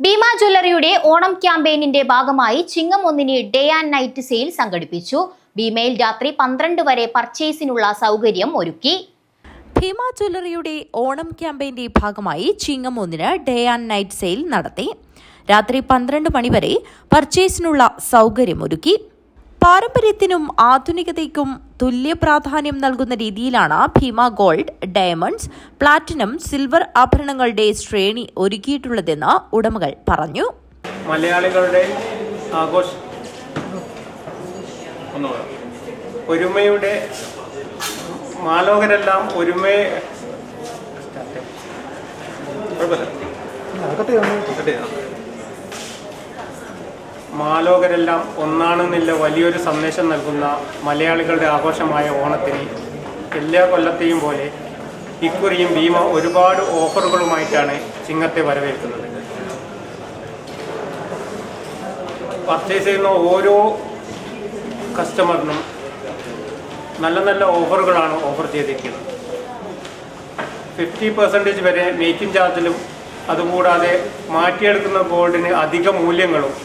ഭീമ ജ്വല്ലറിയുടെ ഓണം ക്യാമ്പയിനിന്റെ ഭാഗമായി ചിങ്ങം 1 day and night sale സംഘടിപ്പിച്ചു. ഭീമയിൽ രാത്രി 12 വരെ പർച്ചേസിനുള്ള സൗകര്യം ഒരുക്കി. ഭീമ ജ്വല്ലറിയുടെ ഓണം ക്യാമ്പയിന്റെ ഭാഗമായി ചിങ്ങം 1 ഡേ ആൻഡ് നൈറ്റ് സെയിൽ നടത്തി. രാത്രി 12 മണി വരെ പർച്ചേസിനുള്ള സൗകര്യമൊരുക്കി. പാരമ്പര്യത്തിനും ആധുനികതയ്ക്കും തുല്യ പ്രാധാന്യം നൽകുന്ന രീതിയിലാണ് Bhima gold, diamonds, platinum, silver ആഭരണങ്ങളുടെ ശ്രേണി ഒരുക്കിയിട്ടുള്ളതെന്ന് ഉടമകൾ പറഞ്ഞു. മലയാളികളുടെ ഒരുമയുടെ മാലോകരെല്ലാം മാലോകരെല്ലാം ഒന്നാണെന്നില്ല വലിയൊരു സന്ദേശം നൽകുന്ന മലയാളികളുടെ ആഘോഷമായ ഓണത്തിന് എല്ലാ കൊല്ലത്തെയും പോലെ ഇക്കുറിയും ഭീമ ഒരുപാട് ഓഫറുകളുമായിട്ടാണ് ചിങ്ങത്തെ വരവേൽക്കുന്നത്. പർച്ചേസ് ചെയ്യുന്ന ഓരോ കസ്റ്റമറിനും നല്ല നല്ല ഓഫറുകളാണ് ഓഫർ ചെയ്തിരിക്കുന്നത്. 50% വരെ മേക്കിംഗ് ചാർജിലും അതുകൂടാതെ മാറ്റിയെടുക്കുന്ന ഗോൾഡിന് അധിക മൂല്യങ്ങളും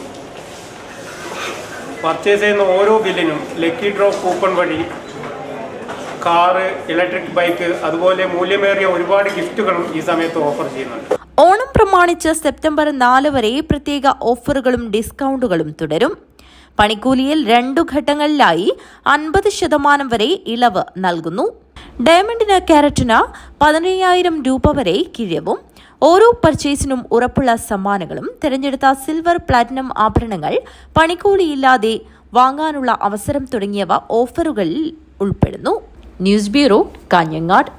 പർച്ചേസ് ചെയ്യുന്ന ഓരോ ബില്ലിനും ലക്കി ഡ്രോ കൂപ്പൺ വഴി കാറ്, ഇലക്ട്രിക് ബൈക്ക് അതുപോലെ മൂല്യമേറിയ ഒരുപാട് ഗിഫ്റ്റുകളും ഈ സമയത്ത് ഓഫർ ചെയ്യുന്നുണ്ട്. ഓണം പ്രമാണിച്ച് സെപ്റ്റംബർ 4 വരെ പ്രത്യേക ഓഫറുകളും ഡിസ്കൗണ്ടുകളും തുടരും. പണിക്കൂലിയിൽ 2 ഘട്ടങ്ങളിലായി 50% വരെ ഇളവ് നൽകുന്നു. ഡയമണ്ടിന് കാരറ്റിന് 15,000 രൂപ വരെ കിഴിവും. ഓരോ പർച്ചേസിനും ഉറപ്പുള്ള സമ്മാനങ്ങളും തിരഞ്ഞെടുത്ത സിൽവർ, പ്ലാറ്റിനം ആഭരണങ്ങൾ പണിക്കൂലിയില്ലാതെ വാങ്ങാനുള്ള അവസരം തുടങ്ങിയവ ഓഫറുകളിൽ ഉൾപ്പെടുന്നു. News bureau, Kanhangad.